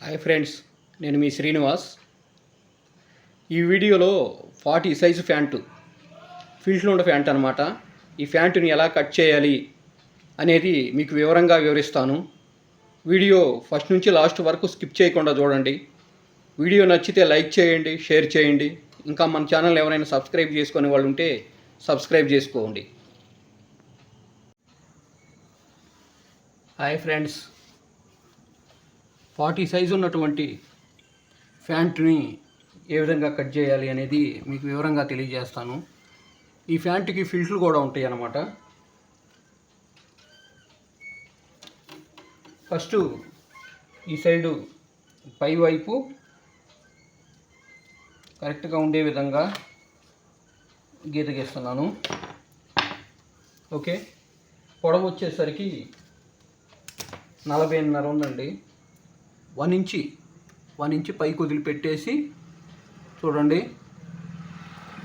Hi friends, నేను మీ శ్రీనివాస్. ఈ వీడియోలో 40 సైజు ప్యాంటు, ఫిల్ట్లో ఉన్న ప్యాంట్ అనమాట. ఈ ప్యాంటుని ఎలా కట్ చేయాలి అనేది మీకు వివరంగా వివరిస్తాను. వీడియో ఫస్ట్ నుంచి లాస్ట్ వరకు స్కిప్ చేయకుండా చూడండి. వీడియో నచ్చితే లైక్ చేయండి, షేర్ చేయండి. ఇంకా మన ఛానల్ ఎవరైనా సబ్స్క్రైబ్ చేసుకునే వాళ్ళు ఉంటే సబ్స్క్రైబ్ చేసుకోండి. హాయ్ ఫ్రెండ్స్, 40 సైజు ఉన్నటువంటి ప్యాంటుని ఏ విధంగా కట్ చేయాలి అనేది మీకు వివరంగా తెలియజేస్తాను. ఈ ప్యాంటుకి ఫిల్ట్లు కూడా ఉంటాయి అన్నమాట. ఫస్ట్ ఈ సైడు పై వైపు కరెక్ట్గా ఉండే విధంగా గీత గీస్తున్నాను. ఓకే, పొడవు వచ్చేసరికి 40.5 ఉందండి. 1 ఇంచి పైకి వదిలిపెట్టేసి చూడండి,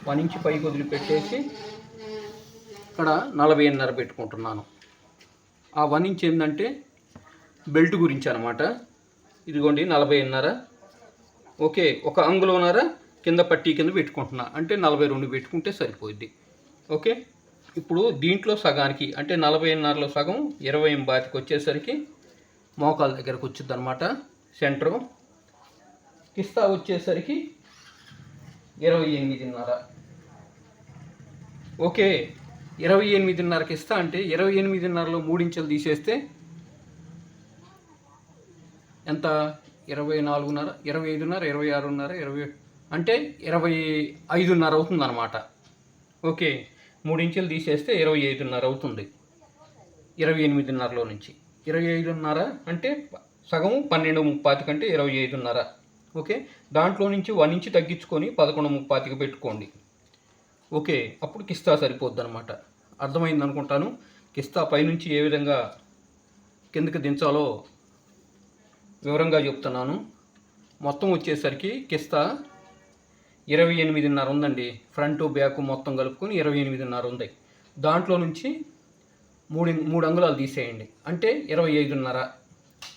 1 ఇంచి పైకి వదిలిపెట్టేసి ఇక్కడ 40.5 పెట్టుకుంటున్నాను. ఆ 1 ఇంచ్ ఏంటంటే బెల్ట్ గురించి అనమాట. ఇదిగోండి 40.5. ఓకే, ఒక అంగుళంన్నర కింద పట్టీ కింద పెట్టుకుంటున్నా, అంటే 42 పెట్టుకుంటే సరిపోద్ది. ఓకే, ఇప్పుడు దీంట్లో సగానికి అంటే 40.5లో సగం 20 వచ్చేసరికి మోకాల దగ్గరకు వచ్చింది అనమాట. సెంటరు కిస్తా వచ్చేసరికి 28.5. ఓకే, 28.5 కిస్తా అంటే 28.5లో 3 ఇంచులు తీసేస్తే ఎంత? 24.5, 25.5, 26.5, 20 అంటే 25.5 అవుతుంది అనమాట. ఓకే, 3 ఇంచులు తీసేస్తే 25.5 అవుతుంది. 28.5లో నుంచి 25.5 అంటే సగం 12.35 కంటే 25.5. ఓకే, దాంట్లో నుంచి 1 ఇంచ్ తగ్గించుకొని 11.35 పెట్టుకోండి. ఓకే, అప్పుడు కిస్తా సరిపోద్ది అనమాట. అర్థమైంది అనుకుంటాను. కిస్తా పైనుంచి ఏ విధంగా కిందకి దించాలో వివరంగా చెప్తున్నాను. మొత్తం వచ్చేసరికి కిస్తా 28.5 ఉందండి. ఫ్రంట్ బ్యాక్ మొత్తం కలుపుకొని 28.5 ఉంది. దాంట్లో నుంచి మూడు అంగుళాలు తీసేయండి, అంటే 25.5.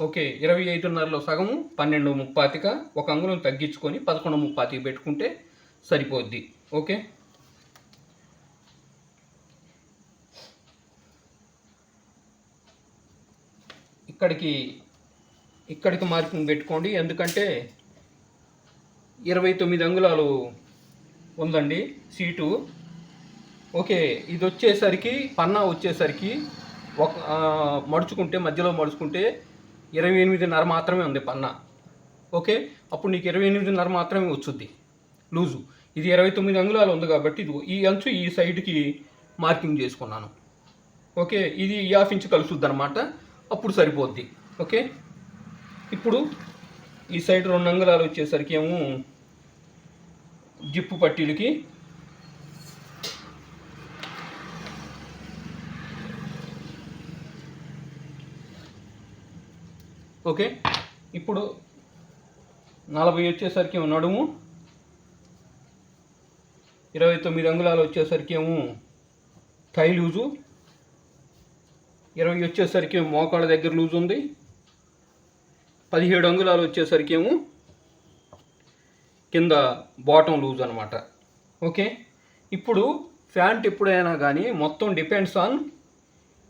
ఓకే, 25.5లో సగము 12.35, ఒక అంగుళం తగ్గించుకొని 11.35 పెట్టుకుంటే సరిపోద్ది. ఓకే, ఇక్కడికి మార్కింగ్ పెట్టుకోండి, ఎందుకంటే 29 అంగుళాలు ఉందండి సీటు. ఓకే, ఇది వచ్చేసరికి పన్నా వచ్చేసరికి మధ్యలో మడుచుకుంటే 28.5 మాత్రమే ఉంది పన్నా. ఓకే, అప్పుడు నీకు 28.5 మాత్రమే వచ్చుద్ది లూజు. ఇది 29 అంగుళాలు ఉంది కాబట్టి ఇది ఈ అంచు ఈ సైడ్కి మార్కింగ్ చేసుకున్నాను. ఓకే, ఇది 1/2 ఇంచు కలుసుద్ది అనమాట, అప్పుడు సరిపోద్ది. ఓకే, ఇప్పుడు ఈ సైడ్ 2 అంగుళాలు వచ్చేసరికి ఏమో జిప్పు పట్టీలకి ఓకే, ఇప్పుడు 40 వచ్చేసరికి నడుము, 29 అంగుళాలు వచ్చేసరికి ఏమో థై లూజు, 20 వచ్చేసరికి మోకాళ్ళ దగ్గర లూజు ఉంది, 17 అంగుళాలు వచ్చేసరికి ఏమో కింద బాటం లూజ్ అనమాట. ఓకే, ఇప్పుడు ప్యాంట్ ఎప్పుడైనా కానీ మొత్తం డిపెండ్స్ ఆన్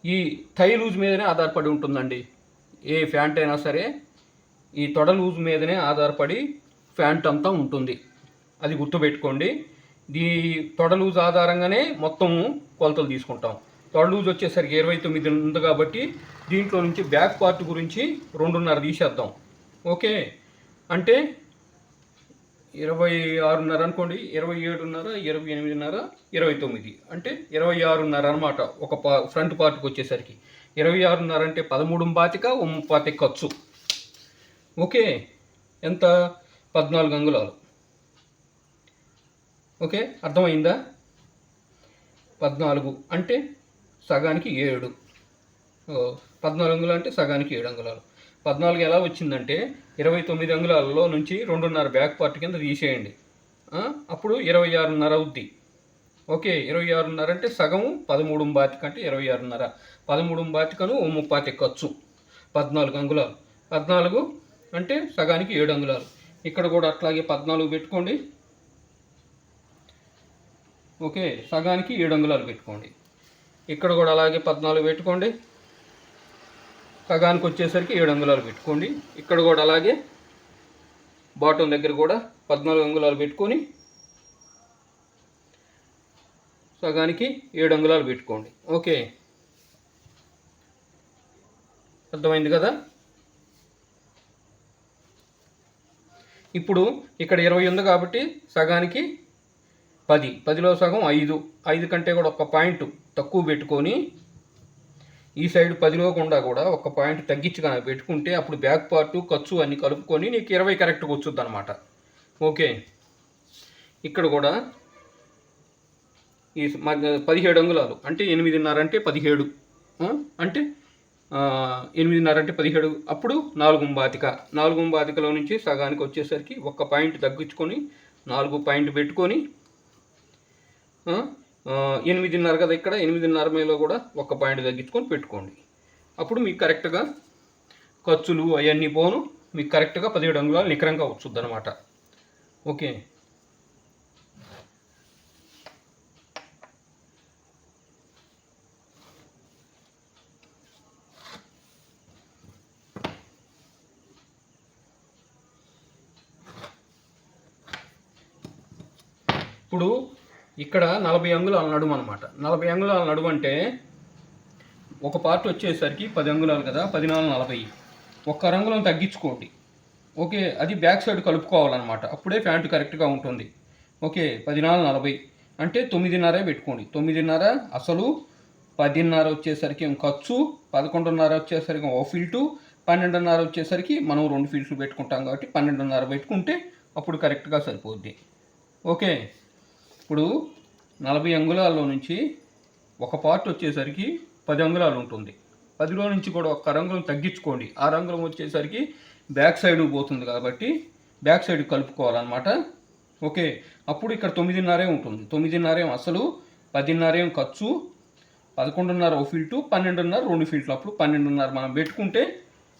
ఈ థై లూజ్ మీదనే ఆధారపడి ఉంటుందండి. ఏ ప్యాంట్ అయినా సరే ఈ తొడ లూజ్ మీదనే ఆధారపడి ప్యాంట్ అంతా ఉంటుంది. అది గుర్తుపెట్టుకోండి. తొడ లూజ్ ఆధారంగానే మొత్తం కొలతలు తీసుకుంటాం. తొడ లూజ్ వచ్చేసరికి 29 ఉంది కాబట్టి దీంట్లో నుంచి బ్యాక్ పార్ట్ గురించి 2.5 తీసేద్దాం. ఓకే, అంటే 26.5 అనుకోండి, 27.5, 28.5, 29 అంటే 26.5 అనమాట. ఒక ఫ్రంట్ పార్ట్కి వచ్చేసరికి 26.5 అంటే 13.25 ఖర్చు. ఓకే, ఎంత? 14 అంగుళాలు. ఓకే, అర్థమైందా? 14 అంటే సగానికి 7. 14 అంగుళాలు అంటే సగానికి 7 అంగుళాలు. 14 ఎలా వచ్చిందంటే 29 అంగుళాలలో నుంచి 2.5 బ్యాక్ పార్ట్ కింద తీసేయండి, అప్పుడు 26.5 అవుద్ది. ఓకే, 26.5 అంటే సగము 13.25 అంటే 26.5. 13.25 30 ఖర్చు. 14 అంగుళాలు. 14 అంటే సగానికి 7 అంగుళాలు. ఇక్కడ కూడా అట్లాగే 14 పెట్టుకోండి. ఓకే, సగానికి 7 అంగుళాలు పెట్టుకోండి. ఇక్కడ కూడా అలాగే 14 పెట్టుకోండి. సగానికి వచ్చేసరికి 7 అంగుళాలు పెట్టుకోండి. ఇక్కడ కూడా అలాగే బాటం దగ్గర కూడా 14 అంగుళాలు పెట్టుకొని సగానికి 7 అంగుళాలు పెట్టుకోండి. ఓకే, అర్థమైంది కదా. ఇప్పుడు ఇక్కడ 20 ఉంది కాబట్టి సగానికి 10, 10లో సగం 5, 5 కంటే కూడా ఒక పాయింట్ తక్కువ పెట్టుకొని ఈ సైడ్ 10లో గుండా కూడా ఒక పాయింట్ తగ్గించి కనుక పెట్టుకుంటే అప్పుడు బ్యాక్ పార్టు ఖర్చు అన్ని కలుపుకొని నీకు 20 కరెక్ట్గా వచ్చుద్ది అనమాట. ఓకే, ఇక్కడ కూడా ఈ 17 అంగుళాలు అంటే 8.5 అంటే 17, అంటే 8.5 అంటే 17, అప్పుడు 4.25లో నుంచి సగానికి వచ్చేసరికి ఒక పాయింట్ తగ్గించుకొని 4 పాయింట్ పెట్టుకొని 8.5 కదా, ఇక్కడ 8.5 మేలో కూడా ఒక పాయింట్ తగ్గించుకొని పెట్టుకోండి. అప్పుడు మీకు కరెక్ట్గా ఖర్చులు అవన్నీ పోను, మీకు కరెక్ట్గా 17 అంగుళాలు నికరంగా వచ్చుద్ది అనమాట. ఓకే, ఇప్పుడు ఇక్కడ 40 అంగుళాల నడుము అనమాట. 40 అంగుళాల నడుము అంటే ఒక పార్ట్ వచ్చేసరికి 10 అంగుళాలు కదా, 10 4 40, ఒక్క అంగుళం తగ్గించుకోండి. ఓకే, అది బ్యాక్ సైడ్ కలుపుకోవాలన్నమాట, అప్పుడే ప్యాంటు కరెక్ట్గా ఉంటుంది. ఓకే, 10 4 40 అంటే 9.5 పెట్టుకోండి. 9.5 అసలు, 10.5 వచ్చేసరికి ఖర్చు, 11.5 వచ్చేసరికి ఒక ఫిల్టు, 12.5 వచ్చేసరికి మనం 2 ఫిల్ట్లు పెట్టుకుంటాం కాబట్టి 12.5 పెట్టుకుంటే అప్పుడు కరెక్ట్గా సరిపోద్ది. ఓకే, ఇప్పుడు 40 అంగుళాల్లో నుంచి ఒక పార్ట్ వచ్చేసరికి 10 అంగుళాలు ఉంటుంది. 10లో నుంచి కూడా ఒక అంగుళం తగ్గించుకోండి. 6 అంగుళం వచ్చేసరికి బ్యాక్ సైడ్ పోతుంది కాబట్టి బ్యాక్ సైడ్ కలుపుకోవాలన్నమాట. ఓకే, అప్పుడు ఇక్కడ 9.5 ఉంటుంది. 9.5 అసలు, 10.5 ఖర్చు, 11.5 ఒక ఫిల్టు, 12.5 2 ఫిల్ట్లు, అప్పుడు 12.5 మనం పెట్టుకుంటే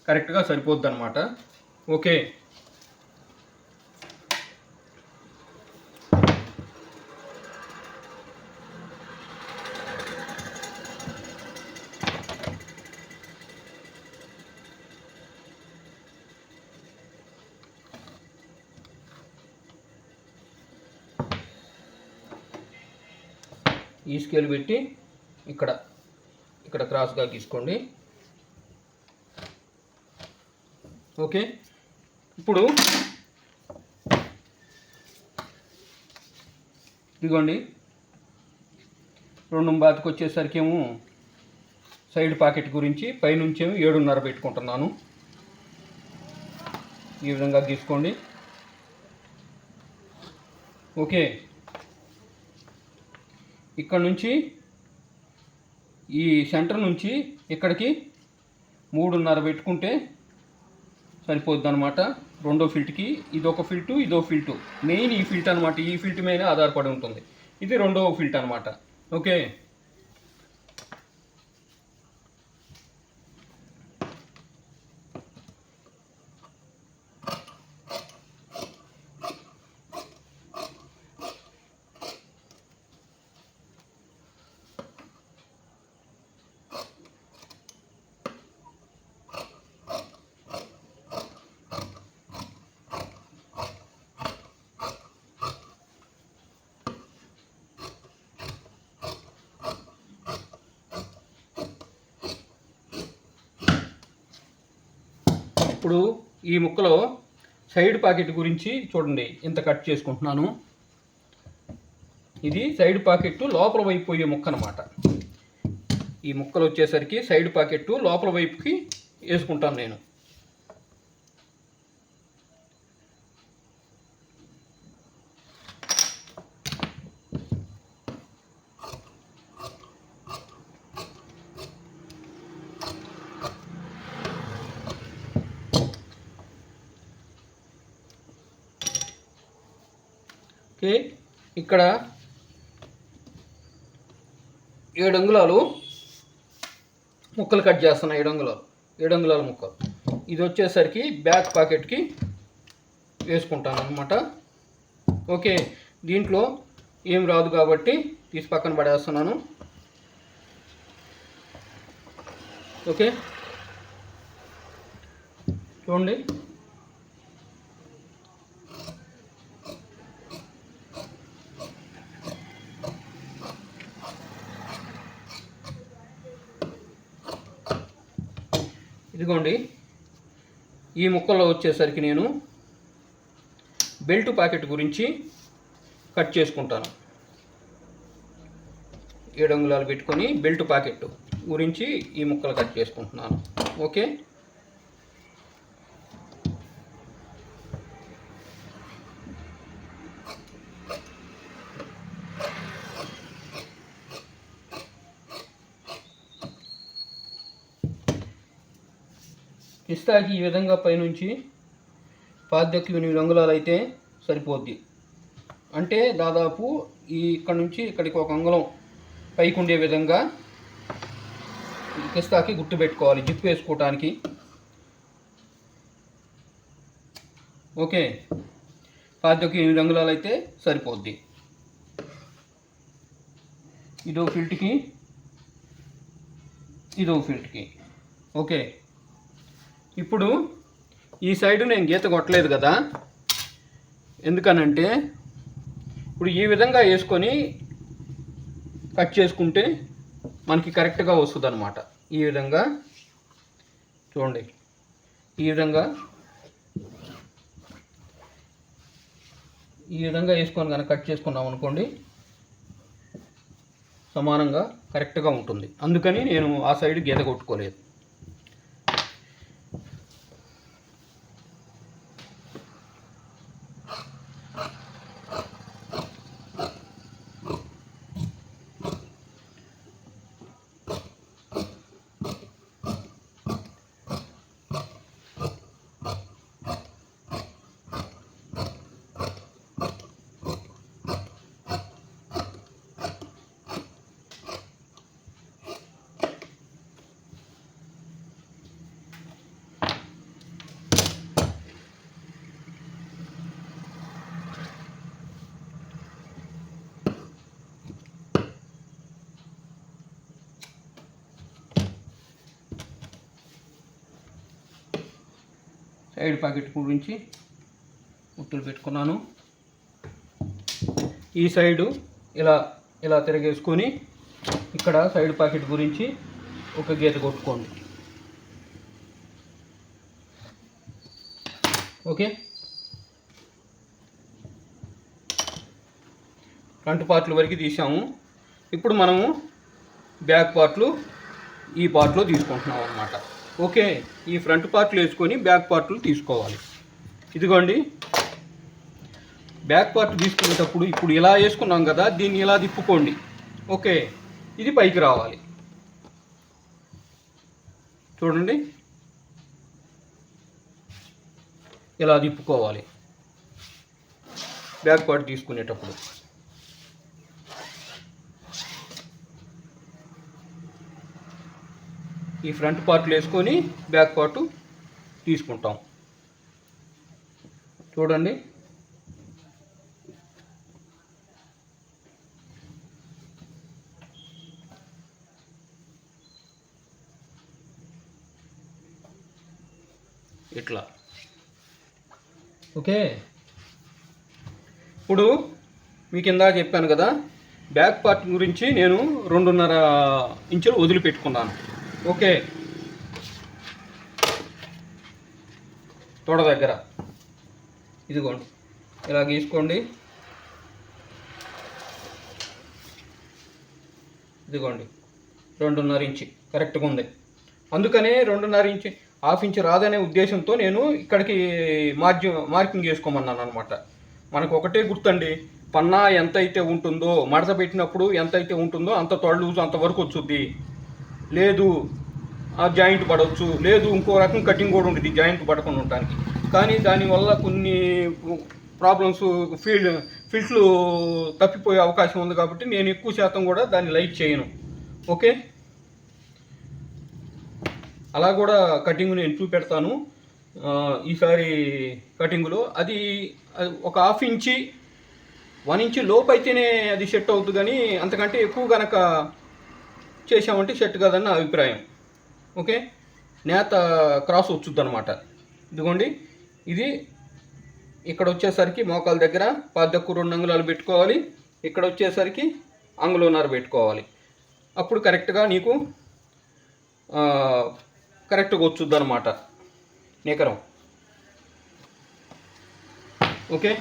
కరెక్ట్గా సరిపోద్ది అనమాట. ఓకే, ఈ స్కేల్ పెట్టి ఇక్కడ క్రాస్గా గీసుకోండి. ఓకే, ఇప్పుడు ఇదిగోండి 2.5కి వచ్చేసరికి ఏమో సైడ్ పాకెట్ గురించి పైనుంచేమో 7.5 పెట్టుకుంటున్నాను. ఈ విధంగా గీసుకోండి. ఓకే, ఇక్కడ నుంచి ఈ సెంటర్ నుంచి ఇక్కడికి 3.5 పెట్టుకుంటే సరిపోద్ది అనమాట. రెండో ఫిల్ట్కి ఇదొక ఫిల్టు, ఇదో ఫిల్టు, మెయిన్ ఈ ఫిల్ట్ అనమాట. ఈ ఫిల్ట్ మీద ఆధారపడి ఉంటుంది. ఇది రెండవ ఫిల్ట్ అనమాట. ఓకే, ఇప్పుడు ఈ ముక్కలో సైడ్ పాకెట్ గురించి చూడండి, ఇంత కట్ చేసుకుంటున్నాను. ఇది సైడ్ పాకెట్ లోపల వైపు పోయే ముక్క అనమాట. ఈ ముక్కలు వచ్చేసరికి సైడ్ పాకెట్ లోపల వైపుకి వేసుకుంటాను నేను. ఓకే, ఇక్కడ 7 అంగుళాలు ముక్కలు కట్ చేస్తున్నా. 7 అంగుళాలు ముక్కలు. ఇది వచ్చేసరికి బ్యాక్ పాకెట్కి వేసుకుంటాను అనమాట. ఓకే, దీంట్లో ఏం రాదు కాబట్టి తీసి పక్కన పడేస్తున్నాను. ఓకే, చూడండి. ఇదిగోండి, ఈ ముక్కల్లో వచ్చేసరికి నేను బెల్ట్ ప్యాకెట్ గురించి కట్ చేసుకుంటాను. 7 అంగుళాలు పెట్టుకొని బెల్ట్ ప్యాకెట్ గురించి ఈ ముక్కలు కట్ చేసుకుంటున్నాను. ఓకే, పిస్తాకి ఈ విధంగా పైనుంచి 18 అంగుళాలు అయితే సరిపోద్ది. అంటే దాదాపు ఇక్కడ నుంచి ఇక్కడికి 1 అంగుళం పైకి ఉండే విధంగా పిస్తాకి గుర్తు పెట్టుకోవాలి జిప్ వేసుకోవటానికి. ఓకే, 18 అంగుళాలు అయితే సరిపోద్ది. ఇదో ఫిల్ట్కి, ఇదో ఫిల్ట్కి. ఓకే, ఇప్పుడు ఈ సైడు నేను గీత కొట్టలేదు కదా, ఎందుకనంటే ఇప్పుడు ఈ విధంగా వేసుకొని కట్ చేసుకుంటే మనకి కరెక్ట్గా వస్తుంది అనమాట. ఈ విధంగా చూడండి, ఈ విధంగా వేసుకొని కనుక కట్ చేసుకున్నాం అనుకోండి సమానంగా కరెక్ట్గా ఉంటుంది. అందుకని నేను ఆ సైడ్ గీత కొట్టుకోలేదు. సైడ్ ప్యాకెట్ గురించి ముట్టులు పెట్టుకున్నాను. ఈ సైడు ఇలా తిరగేసుకొని ఇక్కడ సైడ్ ప్యాకెట్ గురించి ఒక గీత కొట్టుకోండి. ఓకే, ఫ్రంట్ పార్ట్ల వరకు తీసాము. ఇప్పుడు మనము బ్యాక్ పార్ట్లు ఈ పార్ట్లో తీసుకుంటున్నాం అన్నమాట. ఓకే, ఈ ఫ్రంట్ పార్ట్లు వేసుకొని బ్యాక్ పార్ట్లు తీసుకోవాలి. ఇదిగోండి, బ్యాక్ పార్ట్ తీసుకునేటప్పుడు ఇప్పుడు ఇలా వేసుకున్నాం కదా, దీన్ని ఇలా తిప్పుకోండి. ఓకే, ఇది పైకి రావాలి. చూడండి, ఇలా తిప్పుకోవాలి బ్యాక్ పార్ట్ తీసుకునేటప్పుడు. ఈ ఫ్రంట్ పార్ట్లు వేసుకొని బ్యాక్ పార్ట్ తీసుకుంటాం. చూడండి, ఇట్లా. ఓకే, ఇప్పుడు మీకు ఇందాక చెప్పాను కదా, బ్యాక్ పార్ట్ గురించి నేను 2.5 ఇంచులు వదిలిపెట్టుకున్నాను. ఓకే, తొడ దగ్గర ఇదిగోండి ఇలా గీసుకోండి. ఇదిగోండి 2.5 ఇంచు కరెక్ట్గా ఉంది. అందుకనే 2.5 ఇంచు, 1/2 ఇంచు రాదనే ఉద్దేశంతో నేను ఇక్కడికి మార్కింగ్ చేసుకోమన్నాను అనమాట. మనకు ఒకటే గుర్తండి, పన్నా ఎంత అయితే ఉంటుందో, మడత పెట్టినప్పుడు ఎంత అయితే ఉంటుందో అంత తొడ లూజు అంతవరకు వచ్చుద్ది. లేదు ఆ జాయింట్ పడవచ్చు, లేదు ఇంకో రకం కటింగ్ కూడా ఉంటుంది జాయింట్ పడకుండా ఉండడానికి. కానీ దానివల్ల కొన్ని ప్రాబ్లమ్స్, ఫిల్ట్లు తప్పిపోయే అవకాశం ఉంది కాబట్టి నేను ఎక్కువ శాతం కూడా దాన్ని లైక్ చేయను. ఓకే, అలా కూడా కటింగ్ నేను చూపెడతాను. ఈసారి కటింగ్లో అది ఒక హాఫ్ ఇంచి 1 ఇంచ్ లోపు అయితేనే అది సెట్ అవుతుంది, కానీ అంతకంటే ఎక్కువ కనుక చేసామంటే సెట్ కాదని నా అభిప్రాయం. ఓకే, నేత క్రాస్ వచ్చుద్ది అనమాట. ఇదిగోండి, ఇది ఇక్కడ వచ్చేసరికి మోకాల దగ్గర పాదకు 2 అంగుళాలు పెట్టుకోవాలి, ఇక్కడ వచ్చేసరికి అంగుళన్నర పెట్టుకోవాలి. అప్పుడు కరెక్ట్గా నీకు కరెక్ట్గా వచ్చుద్ది అనమాట నికరం. ఓకే,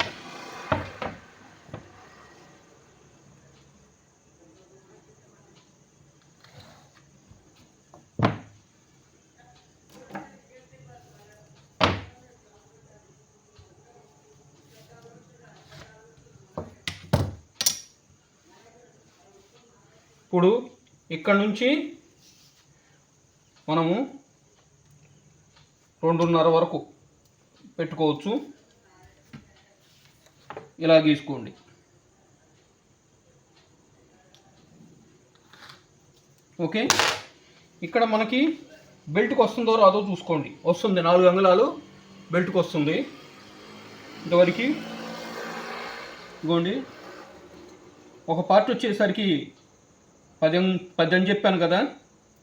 ఇప్పుడు ఇక్కడ నుంచి మనము 2.5 వరకు పెట్టుకోవచ్చు. ఇలా గీసుకోండి. ఓకే, ఇక్కడ మనకి బెల్ట్కి వస్తుందో రాదో చూసుకోండి. వస్తుంది, 4 అంగుళాలు బెల్ట్కి వస్తుంది. ఇంతవరకు ఇదిగోండి, ఒక పార్ట్ వచ్చేసరికి 10 అని చెప్పాను కదా,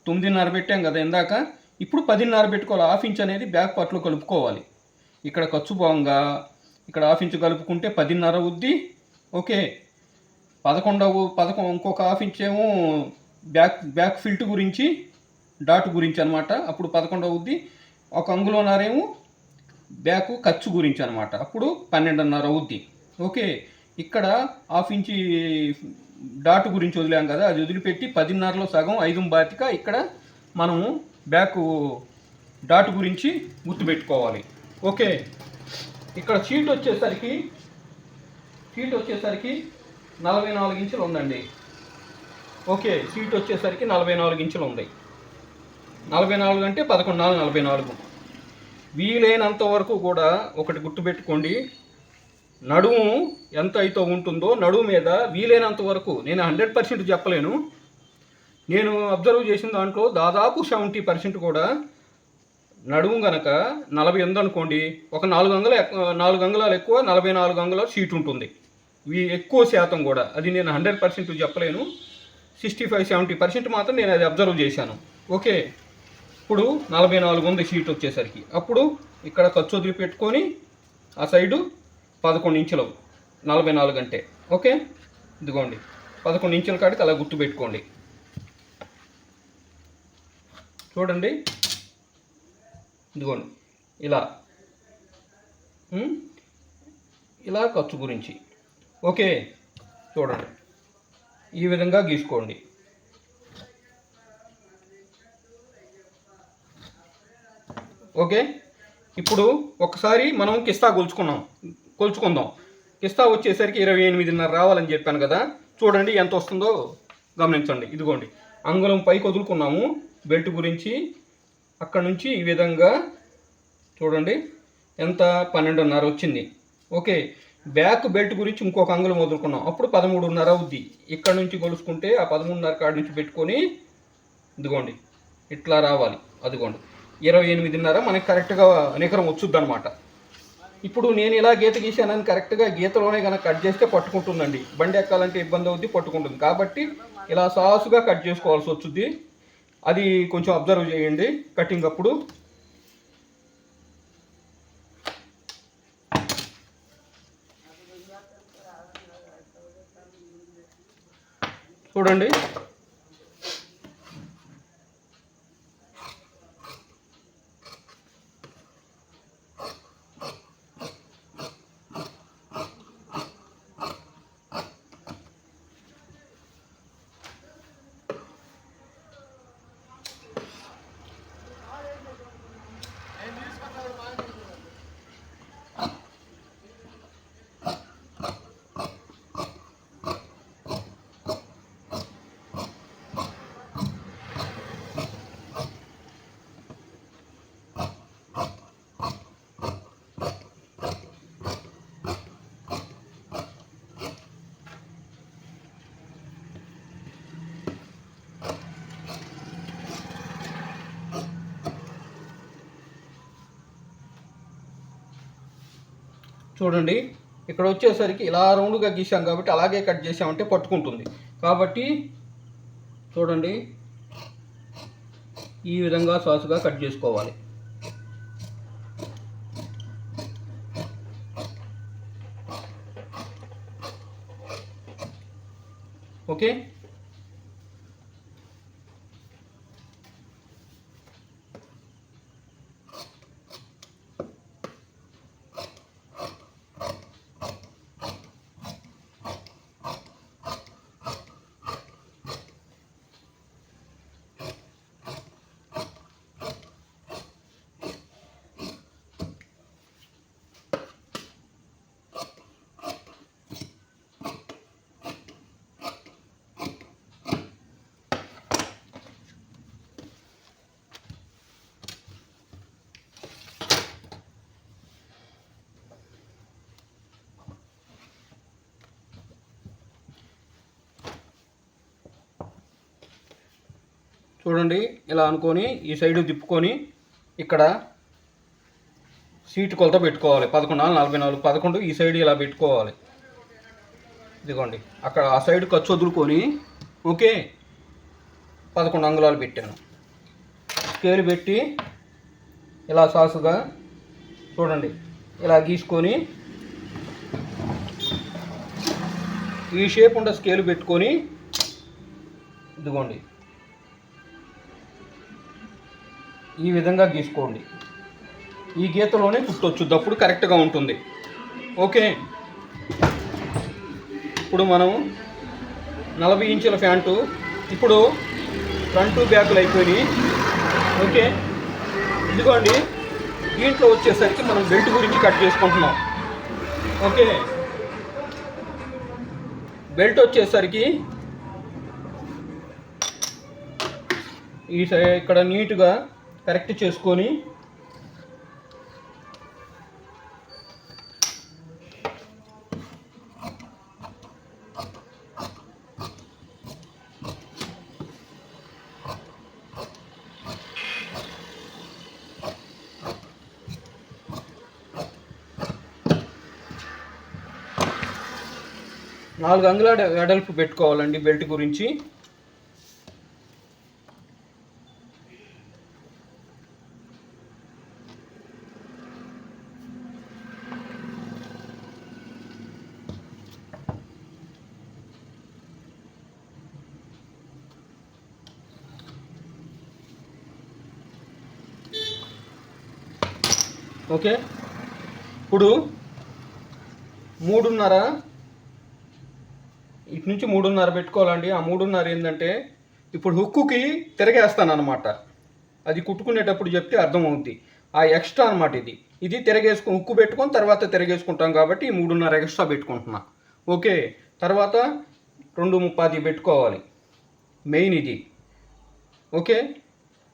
9.5 పెట్టాం కదా ఇందాక. ఇప్పుడు 10.5 పెట్టుకోవాలి. హాఫ్ ఇంచ్ అనేది బ్యాక్ పార్ట్లో కలుపుకోవాలి. ఇక్కడ ఖర్చు పోగా ఇక్కడ హాఫ్ ఇంచ్ కలుపుకుంటే 10.5 అవుద్ది. ఓకే, 11 ఇంకొక హాఫ్ ఇంచ్ ఏమో బ్యాక్ ఫిల్ట్ గురించి, డాట్ గురించి అనమాట. అప్పుడు 11 అవుద్ది. ఒక అంగుళన్నరేమో బ్యాక్ ఖర్చు గురించి అనమాట. అప్పుడు 12.5 అవుద్ది. ఓకే, ఇక్కడ హాఫ్ ఇంచి డాట్ గురించి వదిలాం కదా, అది వదిలిపెట్టి 10.5లో సగం 5.25 ఇక్కడ మనము బ్యాక్ డాట్ గురించి గుర్తుపెట్టుకోవాలి. ఓకే, ఇక్కడ షీట్ వచ్చేసరికి 44 ఇంచులు ఉందండి. ఓకే, షీట్ వచ్చేసరికి 44 ఇంచులు ఉంది. 44 అంటే 11.44. వీలైనంత వరకు కూడా ఒకటి గుర్తుపెట్టుకోండి, నడుము ఎంత అయితే ఉంటుందో నడుము మీద వీలైనంత వరకు, నేను 100% చెప్పలేను, నేను అబ్జర్వ్ చేసిన దాంట్లో దాదాపు 70% కూడా నడుము కనుక 40 ఉందనుకోండి, ఒక 4 అంగుళాలు ఎక్కువ 44 అంగుళాలు షీట్ ఉంటుంది. ఎక్కువ శాతం కూడా, అది నేను 100% చెప్పలేను, 65-70% మాత్రం నేను అది అబ్జర్వ్ చేశాను. ఓకే, ఇప్పుడు 44 ఉంది షీట్ వచ్చేసరికి. అప్పుడు ఇక్కడ ఖర్చు వదిలిపెట్టుకొని ఆ సైడు 11 ఇంచులు 44 అంటే. ఓకే, ఇదిగోండి 11 ఇంచుల కాడికి అలా గుర్తుపెట్టుకోండి. చూడండి, ఇదిగోండి ఇలా ఖర్చు గురించి. ఓకే, చూడండి ఈ విధంగా గీసుకోండి. ఓకే, ఇప్పుడు ఒకసారి మనం కిస్తా కొలుచుకుందాం. కిస్తా వచ్చేసరికి 28.5 రావాలని చెప్పాను కదా, చూడండి ఎంత వస్తుందో గమనించండి. ఇదిగోండి, అంగుళం పైకి వదులుకున్నాము బెల్ట్ గురించి. అక్కడ నుంచి ఈ విధంగా చూడండి ఎంత 12.5 వచ్చింది. ఓకే, బ్యాక్ బెల్ట్ గురించి ఇంకొక అంగుళం వదులుకున్నాం, అప్పుడు 13.5 అవుద్ది. ఇక్కడ నుంచి కొలుసుకుంటే ఆ 13.5 కాడి నుంచి పెట్టుకొని ఇదిగోండి ఇట్లా రావాలి. అదిగోండి 28.5 మనకి కరెక్ట్గా నికరం వచ్చుద్ది అనమాట. ఇప్పుడు నేను ఇలా గీత గీసానని కరెక్ట్గా గీతలోనే కనుక కట్ చేస్తే పట్టుకుంటుందండి. బండి ఎక్కాలంటే ఇబ్బంది అవుద్ది, పట్టుకుంటుంది. కాబట్టి ఇలా సాసుగా కట్ చేసుకోవాల్సి వచ్చుద్ది. అది కొంచెం అబ్జర్వ్ చేయండి కటింగ్ అప్పుడు. చూడండి, చూడండి ఇక్కడ వచ్చేసరికి ఇలా రౌండ్గా గీసాం కాబట్టి అలాగే కట్ చేసామంటే పట్టుకుంటుంది. కాబట్టి చూడండి ఈ విధంగా సాసుగా కట్ చేసుకోవాలి. ఓకే, చూడండి ఇలా అనుకొని ఈ సైడు తిప్పుకొని ఇక్కడ సీటు కొలత పెట్టుకోవాలి. 11.44 11 ఈ సైడ్ ఇలా పెట్టుకోవాలి. ఇదిగోండి అక్కడ ఆ సైడ్ ఖర్చు వదులుకొని ఓకే 11 అంగుళాలు పెట్టాను. స్కేల్ పెట్టి ఇలా సాసుగా చూడండి ఇలా గీసుకొని ఈ షేప్ ఉండే స్కేల్ పెట్టుకొని ఇదిగోండి ఈ విధంగా గీసుకోండి. ఈ గీతలోనే కుట్టొచ్చు, దప్పుడు కరెక్ట్గా ఉంటుంది. ఓకే, ఇప్పుడు మనం 40 ఇంచుల ప్యాంటు ఇప్పుడు ఫ్రంట్ బ్యాకులు అయిపోయినాయి. ఓకే, ఇదిగోండి దీంట్లో వచ్చేసరికి మనం బెల్ట్ గురించి కట్ చేసుకుంటున్నాం. ఓకే, బెల్ట్ వచ్చేసరికి ఈ ఇక్కడ నీట్గా కరెక్ట్ చేసుకొని నాలుగు అంగుళాల వెడల్పు పెట్టుకోవాలండి బెల్ట్ గురించి. ఓకే, ఇప్పుడు 3.5 ఇటు నుంచి 3.5 పెట్టుకోవాలండి. ఆ 3.5 ఏంటంటే ఇప్పుడు హుక్కుకి తిరగేస్తాను అనమాట. అది కుట్టుకునేటప్పుడు చెప్తే అర్థమవుద్ది. ఆ ఎక్స్ట్రా అనమాట ఇది తిరగేసుకుని హుక్కు పెట్టుకొని తర్వాత తిరగేసుకుంటాం కాబట్టి ఈ 3.5 ఎక్స్ట్రా పెట్టుకుంటున్నా. ఓకే, తర్వాత 2.30 పెట్టుకోవాలి మెయిన్ ఇది. ఓకే,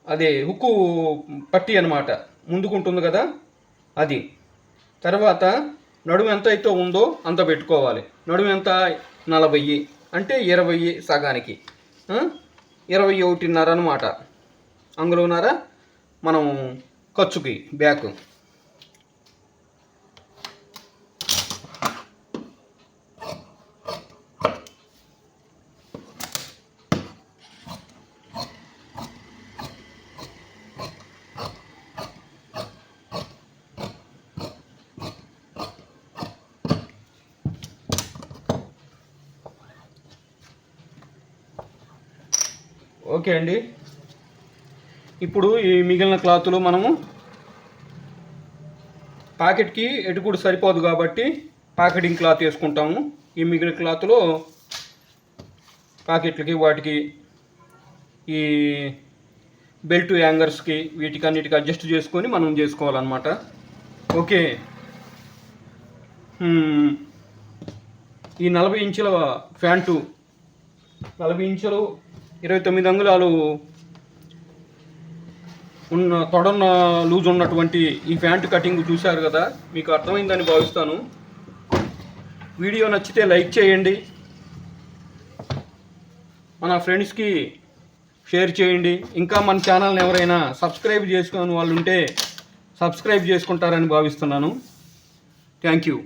అదే హుక్కు పట్టి అనమాట ముందుకుంటుంది కదా అది. తర్వాత నడుము ఎంత అయితే ఉందో అంత పెట్టుకోవాలి. నడుము ఎంత 40 అంటే 20 సగానికి 21.5 అనమాట అంగుళంన్నర మనం ఖర్చుకి బ్యాక్. ఓకే అండి, ఇప్పుడు ఈ మిగిలిన క్లాతులు మనము పాకెట్కి ఎటుకుడు సరిపోదు కాబట్టి పాకెటింగ్ క్లాత్ వేసుకుంటాము. ఈ మిగిలిన క్లాత్లో పాకెట్లకి వాటికి ఈ బెల్ట్ యాంగర్స్కి వీటికి అన్నిటికి అడ్జస్ట్ చేసుకొని మనం చేసుకోవాలన్నమాట. ఓకే, ఈ 40 ఇంచుల ప్యాంటు 40 ఇంచులు 29 అంగుళాలు ఉన్న తొడన్న లూజ్ ఉన్నటువంటి ఈ ప్యాంటు కటింగ్ చూశారు కదా, మీకు అర్థమైందని భావిస్తాను. వీడియో నచ్చితే లైక్ చేయండి, మన ఫ్రెండ్స్కి షేర్ చేయండి. ఇంకా మన ఛానల్ని ఎవరైనా సబ్స్క్రైబ్ చేసుకుని వాళ్ళు ఉంటే సబ్స్క్రైబ్ చేసుకుంటారని భావిస్తున్నాను. Thank you.